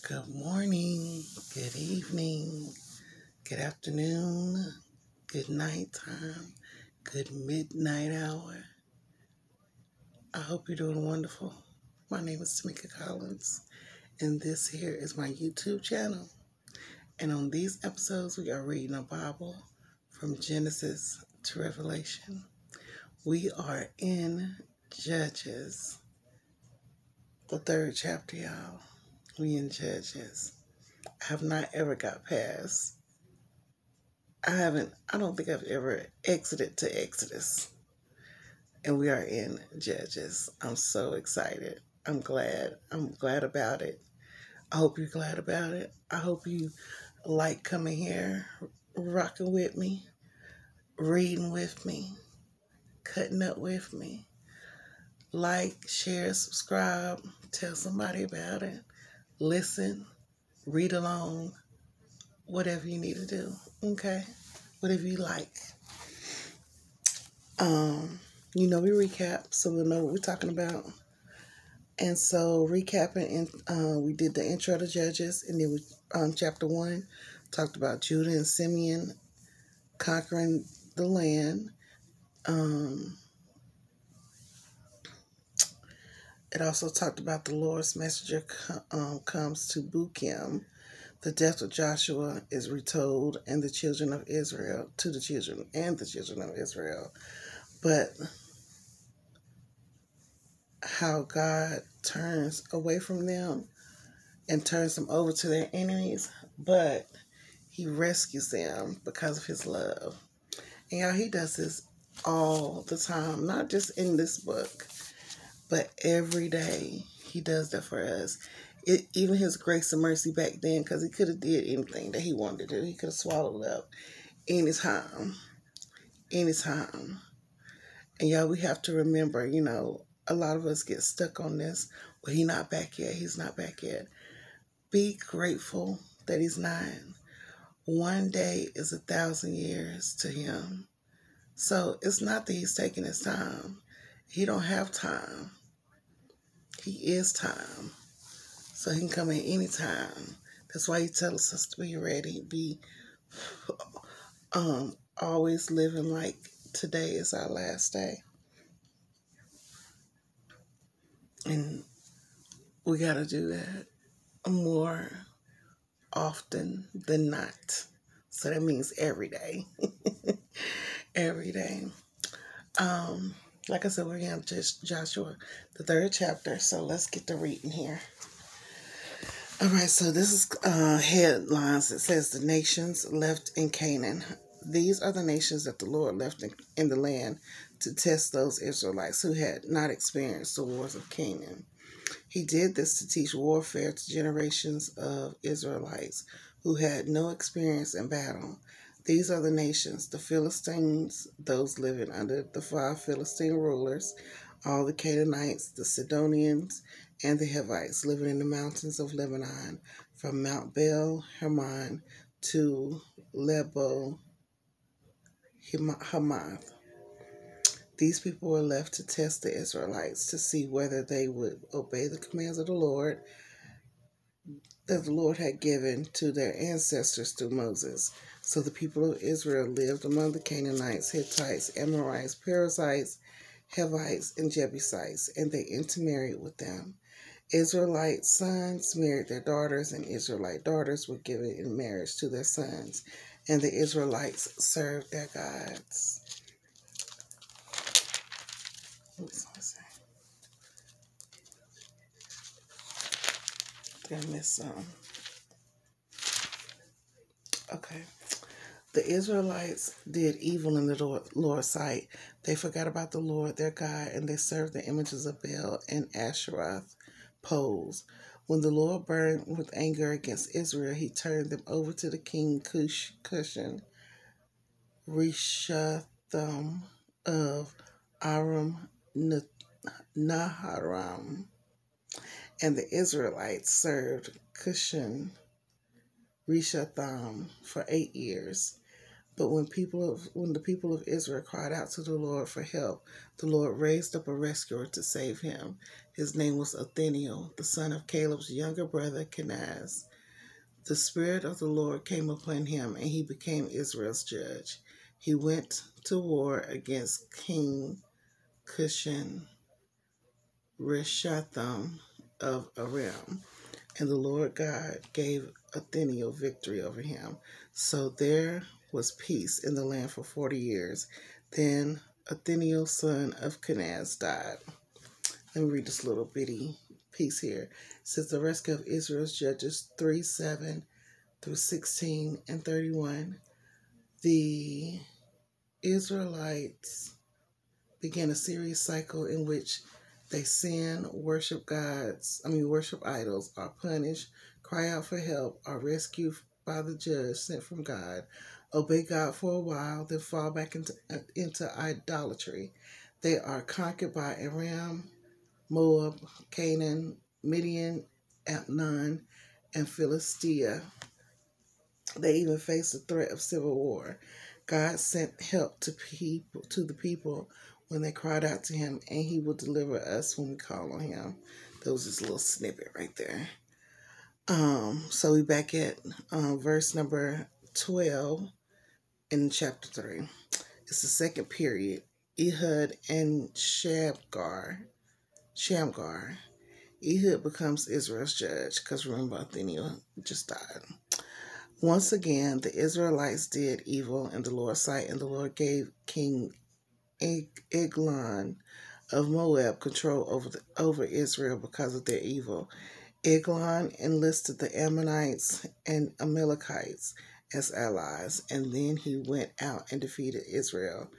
Good morning, good evening, good afternoon, good nighttime, good midnight hour. I hope you're doing wonderful. My name is Tamika Collins, and this here is my YouTube channel. And on these episodes, we are reading a Bible from Genesis to Revelation. We are in Judges, the third chapter, y'all. We in Judges. I have not ever got past. I don't think I've ever exited to Exodus. And we are in Judges. I'm so excited. I'm glad. I'm glad about it. I hope you're glad about it. I hope you like coming here, rocking with me, reading with me, cutting up with me. Like, share, subscribe, tell somebody about it, listen, read along, whatever you need to do. Okay? Whatever you like. We recap so we'll know what we're talking about. And so recapping, and we did the intro to Judges, and then we, chapter 1 talked about Judah and Simeon conquering the land. It also talked about the Lord's messenger comes to Bukim. The death of Joshua is retold, and the children of Israel of Israel. But how God turns away from them and turns them over to their enemies, but he rescues them because of his love. And y'all, he does this all the time, not just in this book, but every day he does that for us. Even his grace and mercy back then, because he could have did anything that he wanted to do. He could have swallowed up anytime. And y'all, we have to remember, a lot of us get stuck on this. Well, he's not back yet. Be grateful that he's not. One day is 1,000 years to him. So it's not that he's taking his time. He don't have time. He is time. So he can come in any time. That's why he tells us to be ready. Be always living like today is our last day. And we got to do that more often than not. So that means every day. Every day. Like I said, we're in Joshua, the third chapter. So let's get to reading here. All right, so this is headlines. It says the nations left in Canaan. These are the nations that the Lord left in the land to test those Israelites who had not experienced the wars of Canaan. He did this to teach warfare to generations of Israelites who had no experience in battle. These are the nations: the Philistines, those living under the 5 Philistine rulers, all the Canaanites, the Sidonians, and the Hivites living in the mountains of Lebanon, from Mount Baal Hermon to Lebo Hamath. These people were left to test the Israelites to see whether they would obey the commands of the Lord that the Lord had given to their ancestors through Moses. So the people of Israel lived among the Canaanites, Hittites, Amorites, Perizzites, Hivites, and Jebusites, and they intermarried with them. Israelite sons married their daughters, and Israelite daughters were given in marriage to their sons, and the Israelites served their gods. Did I miss some? Okay. The Israelites did evil in the Lord's sight. They forgot about the Lord their God, and they served the images of Baal and Asheroth poles. When the Lord burned with anger against Israel, he turned them over to the king Cushan Rishatham of Aram Naharam. And the Israelites served Cushan Rishatham for 8 years. But when the people of Israel cried out to the Lord for help, the Lord raised up a rescuer to save him. His name was Othniel, the son of Caleb's younger brother Kenaz. The Spirit of the Lord came upon him, and he became Israel's judge. He went to war against King Cushan Rishatham of Aram, and the Lord God gave Othniel victory over him. So there was peace in the land for 40 years. Then Othniel, son of Kenaz, died. Let me read this little bitty piece here. It says the rescue of Israel's Judges 3:7 through 16 and 31. The Israelites began a serious cycle in which they sin, worship idols, are punished, cry out for help, are rescued by the judge sent from God, obey God for a while, then fall back into idolatry. They are conquered by Aram, Moab, Canaan, Midian, Ammon, and Philistia. They even faced the threat of civil war. God sent help to the people when they cried out to him, and he will deliver us when we call on him. That was just a little snippet right there. So we back at verse number 12 in chapter 3. It's the second period. Ehud and Shamgar. Ehud becomes Israel's judge, because remember, Othniel just died. Once again, the Israelites did evil in the Lord's sight, and the Lord gave King Eglon of Moab control over Israel because of their evil. Eglon enlisted the Ammonites and Amalekites as allies, and then he went out and defeated Israel,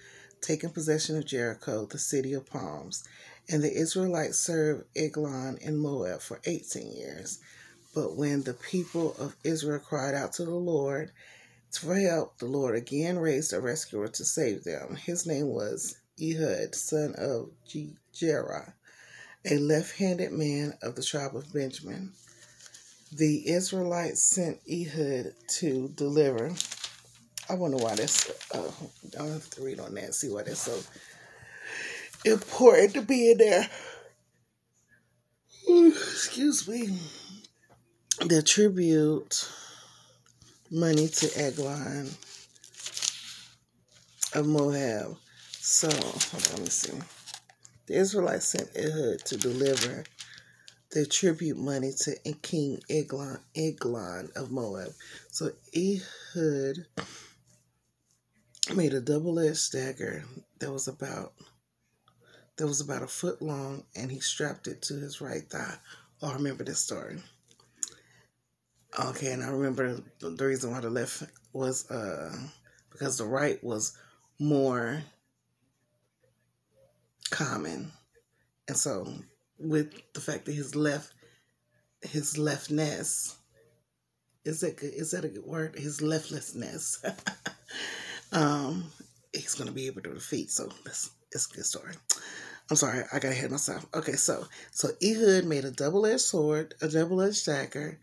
taking possession of Jericho, the city of palms. And the Israelites served Eglon in Moab for 18 years. But when the people of Israel cried out to the Lord for help, the Lord again raised a rescuer to save them. His name was Ehud, son of Jerah, a left-handed man of the tribe of Benjamin. The Israelites sent Ehud to deliver. I wonder why that's, I'll have to read on that, see why that's so important to be in there. Excuse me. The tribute money to Eglon of Moab. So, hold on, let me see. The Israelites sent Ehud to deliver their tribute money to King Eglon of Moab. So Ehud made a double-edged dagger that was about a foot long, and he strapped it to his right thigh. Oh, I remember this story. Okay, and I remember the reason why the left was because the right was more common. And so with the fact that his leftness, is that a good word? His leftlessness. He's gonna be able to defeat. So it's a good story. I'm sorry, I got ahead of myself. Okay, so Ehud made a double-edged dagger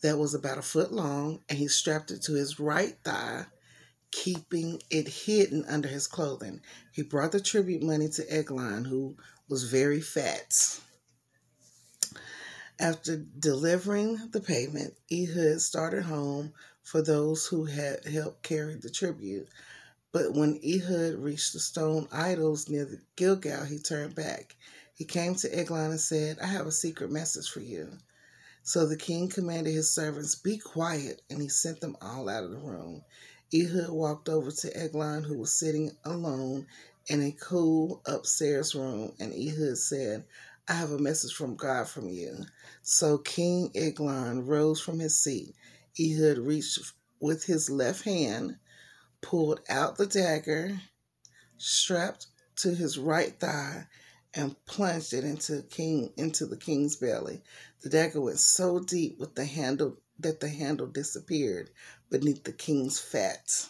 that was about a foot long, and he strapped it to his right thigh, keeping it hidden under his clothing. He brought the tribute money to Eglon, who was very fat. After delivering the payment, Ehud started home for those who had helped carry the tribute. But when Ehud reached the stone idols near the Gilgal, he turned back. He came to Eglon and said, "I have a secret message for you." So the king commanded his servants, "Be quiet," and he sent them all out of the room. Ehud walked over to Eglon, who was sitting alone in a cool upstairs room, and Ehud said, "I have a message from God from you." So King Eglon rose from his seat. Ehud reached with his left hand, pulled out the dagger, strapped to his right thigh, and plunged it into the king's belly. The dagger went so deep with the handle that the handle disappeared beneath the king's fat.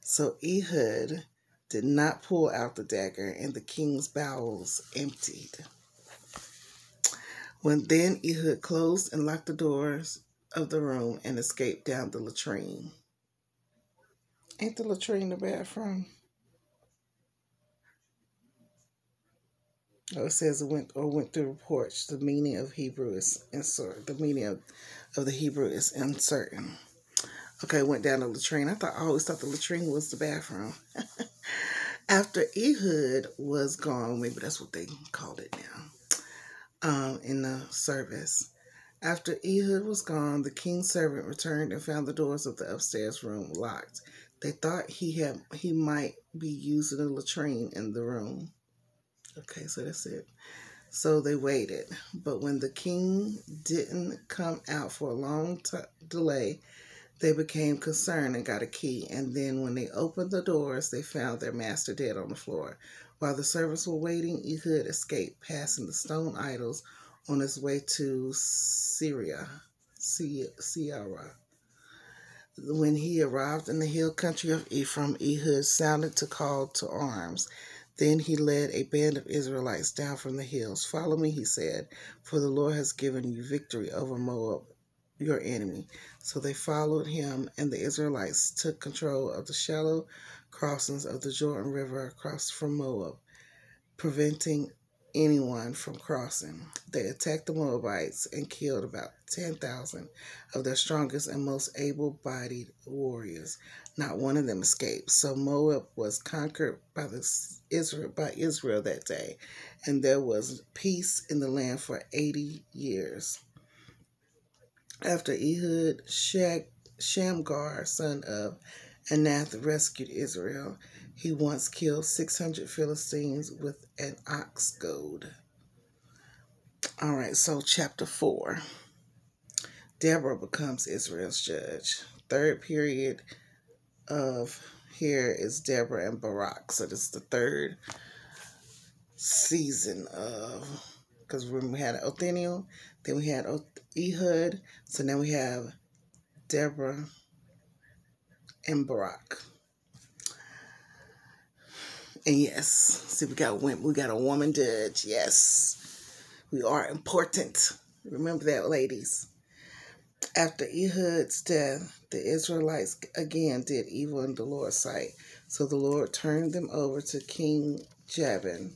So Ehud did not pull out the dagger, and the king's bowels emptied. Then Ehud closed and locked the doors of the room and escaped down the latrine. Ain't the latrine the bathroom? Oh, it says it went through reports. The meaning of Hebrew is uncertain. The meaning of the Hebrew is uncertain. Okay, went down the latrine. I always thought the latrine was the bathroom. After Ehud was gone, maybe that's what they called it now, in the service. After Ehud was gone, the king's servant returned and found the doors of the upstairs room locked. They thought he might be using the latrine in the room. Okay, so that's it. So they waited. But when the king didn't come out for a long delay, they became concerned and got a key. And then when they opened the doors, they found their master dead on the floor. While the servants were waiting, Ehud escaped, passing the stone idols on his way to Syria. When he arrived in the hill country of Ephraim, Ehud sounded to call to arms. Then he led a band of Israelites down from the hills. "Follow me," he said, "for the Lord has given you victory over Moab, your enemy." So they followed him, and the Israelites took control of the shallow crossings of the Jordan River across from Moab, preventing anyone from crossing. They attacked the Moabites and killed about 10,000 of their strongest and most able-bodied warriors. Not one of them escaped. So Moab was conquered by Israel that day, and there was peace in the land for 80 years. After Ehud, Shamgar, son of Anath, rescued Israel. He once killed 600 Philistines with an ox goad. All right, so chapter 4. Deborah becomes Israel's judge. Third period of here is Deborah and Barak. So this is the third season of, because when we had Othniel, then we had Ehud, so now we have Deborah and Barak. And yes, see, we got a woman judge. Yes, we are important. Remember that, ladies. After Ehud's death, the Israelites again did evil in the Lord's sight. So the Lord turned them over to King Jabin,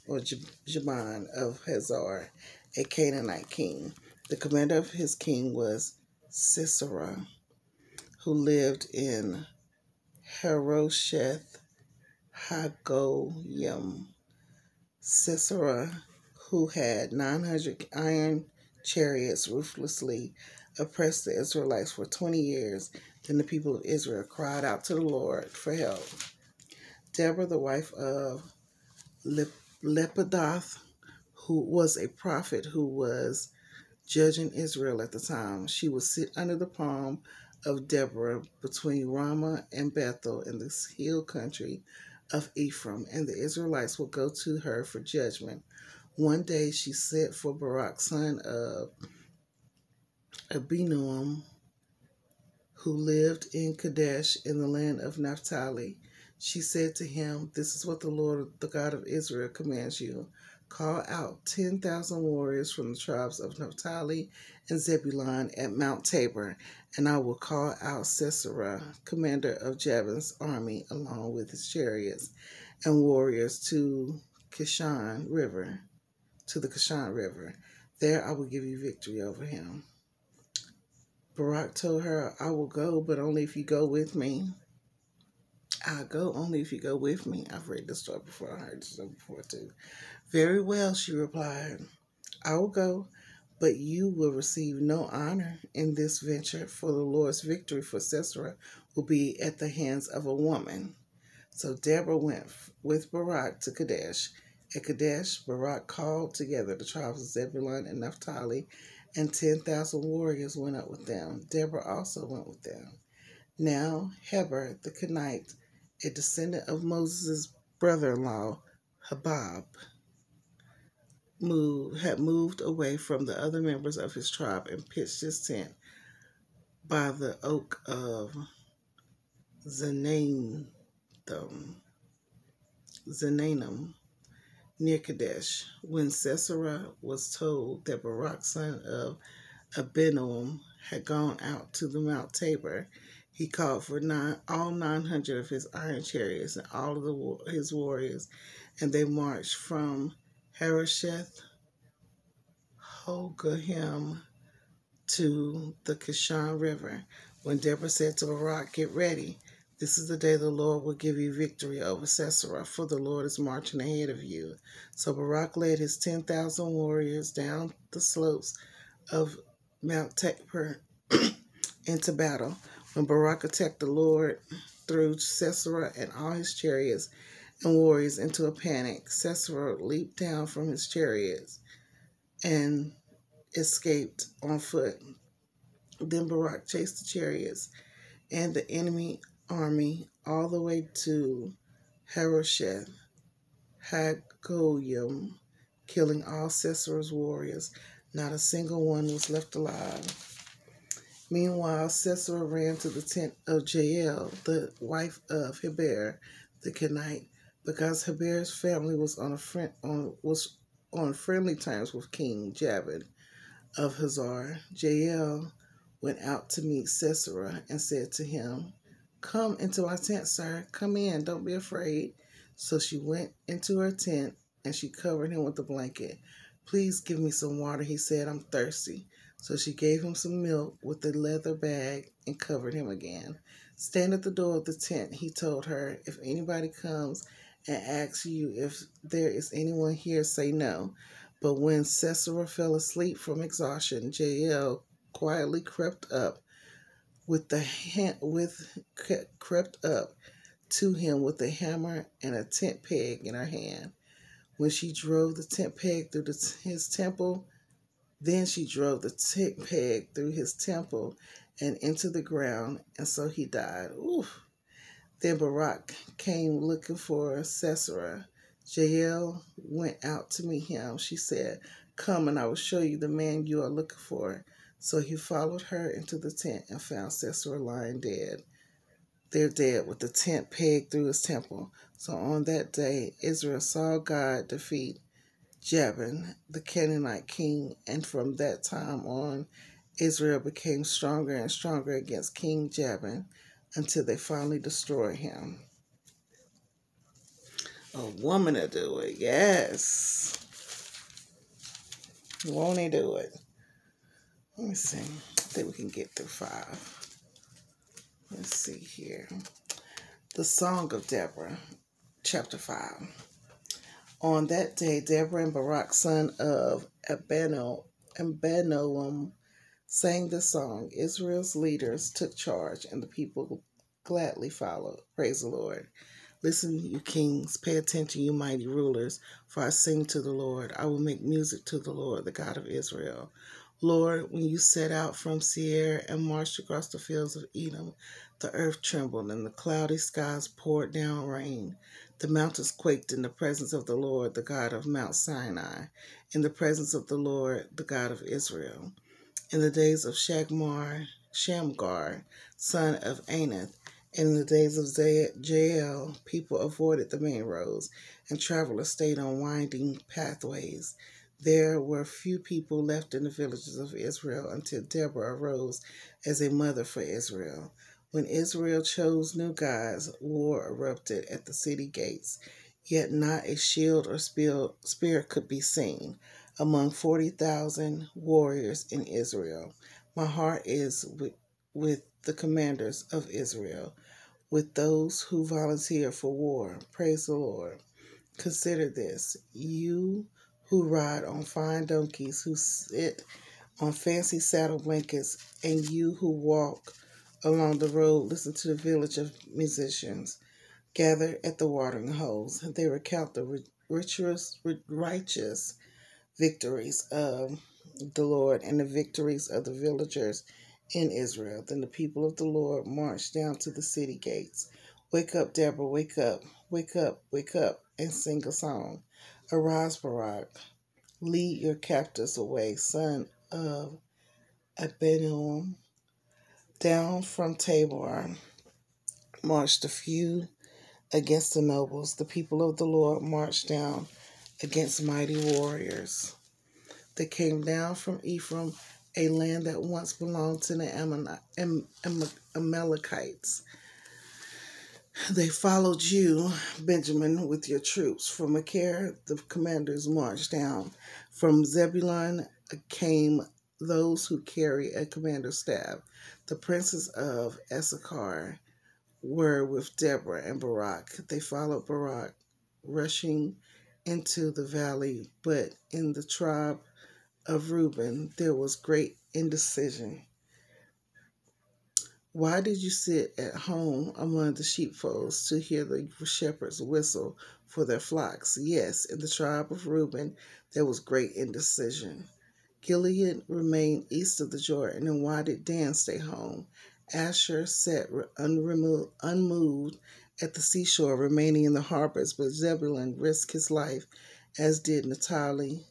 or Jabin of Hazor, a Canaanite king. The commander of his king was Sisera, who lived in Harosheth Hagoyim. Sisera, who had 900 iron chariots, ruthlessly oppressed the Israelites for 20 years. Then the people of Israel cried out to the Lord for help. Deborah, the wife of Lepidoth, who was a prophet who was judging Israel at the time, she would sit under the palm of Deborah between Ramah and Bethel in the hill country of Ephraim, and the Israelites would go to her for judgment. One day she sent for Barak, son of Abinoam, who lived in Kadesh in the land of Naphtali. She said to him, "This is what the Lord, the God of Israel, commands you. Call out 10,000 warriors from the tribes of Naphtali and Zebulun at Mount Tabor, and I will call out Sisera, commander of Jabin's army, along with his chariots and warriors to the Kishon River. There I will give you victory over him." Barak told her, "I will go, but only if you go with me." "I'll go only if you go with me." I've read this story before. I heard this story before too. "Very well," she replied. "I will go, but you will receive no honor in this venture, for the Lord's victory for Sisera will be at the hands of a woman." So Deborah went with Barak to Kadesh. At Kadesh, Barak called together the tribes of Zebulun and Naphtali, and 10,000 warriors went up with them. Deborah also went with them. Now Heber the Kenite, a descendant of Moses' brother-in-law, Habab, had moved away from the other members of his tribe and pitched his tent by the oak of Zananim near Kadesh. When Sisera was told that Barak, son of Abinoam, had gone out to the Mount Tabor, He called for all 900 of his iron chariots and all of his warriors, and they marched from Harosheth Hogahim to the Kishon River. When Deborah said to Barak, "Get ready. This is the day the Lord will give you victory over Sisera, for the Lord is marching ahead of you." So Barak led his 10,000 warriors down the slopes of Mount Tabor into battle. When Barak attacked, the Lord threw Sisera and all his chariots and warriors into a panic. Sisera leaped down from his chariots and escaped on foot. Then Barak chased the chariots and the enemy army all the way to Harosheth Hagoyim, killing all Sisera's warriors. Not a single one was left alive. Meanwhile, Sisera ran to the tent of Jael, the wife of Heber the Kenite, because Heber's family was on friendly terms with King Jabin of Hazar. Jael went out to meet Sisera and said to him, "Come into my tent, sir. Come in. Don't be afraid." So she went into her tent and she covered him with a blanket. "Please give me some water," he said. "I'm thirsty." So she gave him some milk with a leather bag and covered him again. "Stand at the door of the tent," he told her. "If anybody comes and asks you if there is anyone here, say no." But when Sisera fell asleep from exhaustion, Jael quietly crept up crept up to him with a hammer and a tent peg in her hand. When she drove the tent peg through his temple, then she drove the tent peg through his temple and into the ground, and so he died. Oof. Then Barak came looking for Sisera. Jael went out to meet him. She said, "Come and I will show you the man you are looking for." So he followed her into the tent and found Sisera lying dead. They're dead with the tent pegged through his temple. So on that day, Israel saw God defeat Jabin, the Canaanite king, and from that time on, Israel became stronger and stronger against King Jabin until they finally destroyed him. A woman to do it, yes. Won't he do it? Let me see. I think we can get through 5. Let's see here. The Song of Deborah, chapter 5. On that day, Deborah and Barak, son of Abinoam, sang the song. Israel's leaders took charge, and the people gladly followed. Praise the Lord. Listen, you kings, pay attention, you mighty rulers, for I sing to the Lord. I will make music to the Lord, the God of Israel. Lord, when you set out from Seir and marched across the fields of Edom, the earth trembled and the cloudy skies poured down rain. The mountains quaked in the presence of the Lord, the God of Mount Sinai, in the presence of the Lord, the God of Israel. In the days of Shamgar, son of Anath, and in the days of Jael, people avoided the main roads, and travelers stayed on winding pathways. There were few people left in the villages of Israel until Deborah arose as a mother for Israel. When Israel chose new gods, war erupted at the city gates, yet not a shield or spear could be seen among 40,000 warriors in Israel. My heart is with the commanders of Israel, with those who volunteer for war. Praise the Lord. Consider this, you who ride on fine donkeys, who sit on fancy saddle blankets, and you who walk along the road, listen to the village of musicians. Gather at the watering holes. They recount the righteous victories of the Lord and the victories of the villagers in Israel. Then the people of the Lord marched down to the city gates. Wake up, Deborah, wake up, wake up, wake up, and sing a song. Arise, Barak, lead your captives away, son of Abinoam. Down from Tabor marched a few against the nobles. The people of the Lord marched down against mighty warriors. They came down from Ephraim a land that once belonged to the Amalekites. They followed you, Benjamin, with your troops. From Machir, the commanders marched down. From Zebulun came those who carry a commander's staff. The princes of Issachar were with Deborah and Barak. They followed Barak, rushing into the valley, but in the tribe of Reuben there was great indecision. Why did you sit at home among the sheepfolds to hear the shepherds whistle for their flocks? Yes, in the tribe of Reuben there was great indecision. Gilead remained east of the Jordan, and why did Dan stay home? Asher sat unmoved at the seashore, remaining in the harbors, but Zebulun risked his life, as did Naphtali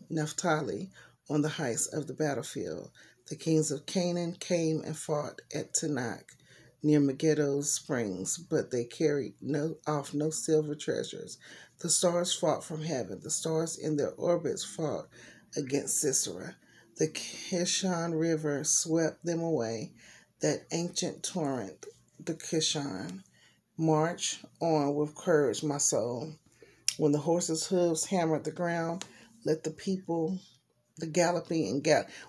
on the heights of the battlefield. The kings of Canaan came and fought at Tanakh, near Megiddo's springs, but they carried off no silver treasures. The stars fought from heaven. The stars in their orbits fought against Sisera. The Kishon River swept them away, that ancient torrent, the Kishon. March on with courage, my soul. When the horses' hooves hammered the ground, let the people, the galloping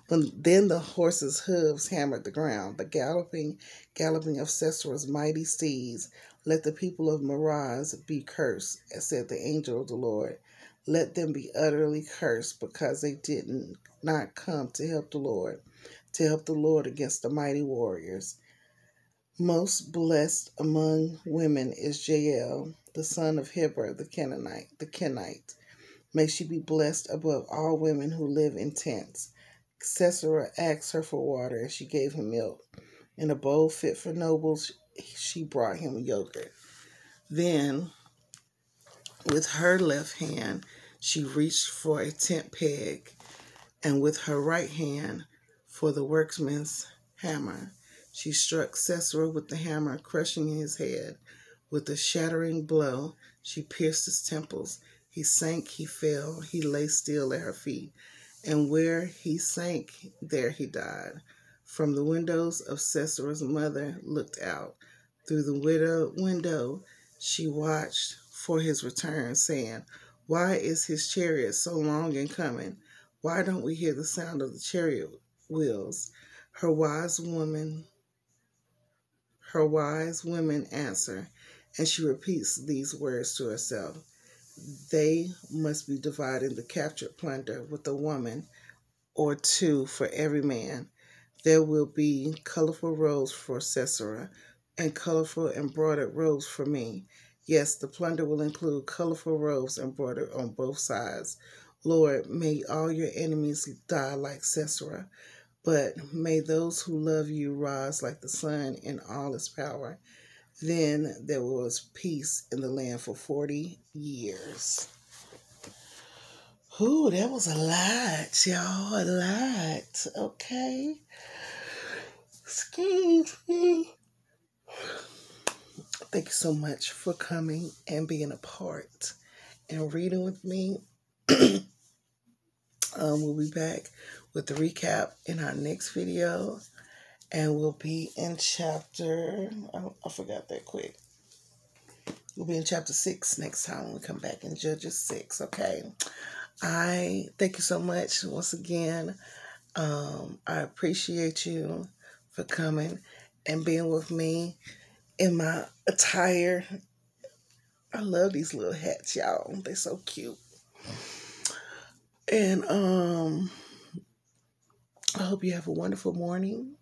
and then the horses' hooves hammered the ground, the galloping of Sisera's mighty steeds. Let the people of Meroz be cursed, as said the angel of the Lord. Let them be utterly cursed, because they did not come to help the Lord against the mighty warriors. Most blessed among women is Jael, the son of Heber the Kenite. May she be blessed above all women who live in tents. Sisera asked her for water, and she gave him milk. In a bowl fit for nobles, she brought him yogurt. Then, with her left hand, she reached for a tent peg, and with her right hand for the workman's hammer. She struck Sisera with the hammer, crushing his head. With a shattering blow, she pierced his temples. He sank, he fell, he lay still at her feet. And where he sank, there he died. From the windows of Sisera's mother looked out. Through the window, she watched for his return, saying, "Why is his chariot so long in coming? Why don't we hear the sound of the chariot wheels?" Her wise women answer, and she repeats these words to herself. They must be dividing the captured plunder with a woman or two for every man. There will be colorful robes for Sisera and colorful embroidered robes for me. Yes, the plunder will include colorful robes embroidered on both sides. Lord, may all your enemies die like Sisera, but may those who love you rise like the sun in all its power. Then there was peace in the land for 40 years. Ooh, that was a lot, y'all. A lot. Okay. Excuse me. Thank you so much for coming and being a part and reading with me. We'll be back with the recap in our next video. And we'll be in chapter, I forgot that quick. We'll be in chapter 6 next time when we come back in Judges 6, okay? I thank you so much once again. I appreciate you for coming and being with me in my attire. I love these little hats, y'all. They're so cute. And I hope you have a wonderful morning.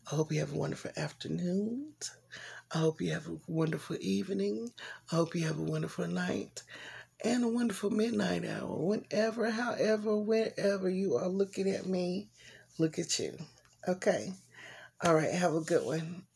I hope you have a wonderful afternoon. I hope you have a wonderful evening. I hope you have a wonderful night and a wonderful midnight hour. Whenever, however, wherever you are looking at me, look at you. Okay. All right. Have a good one.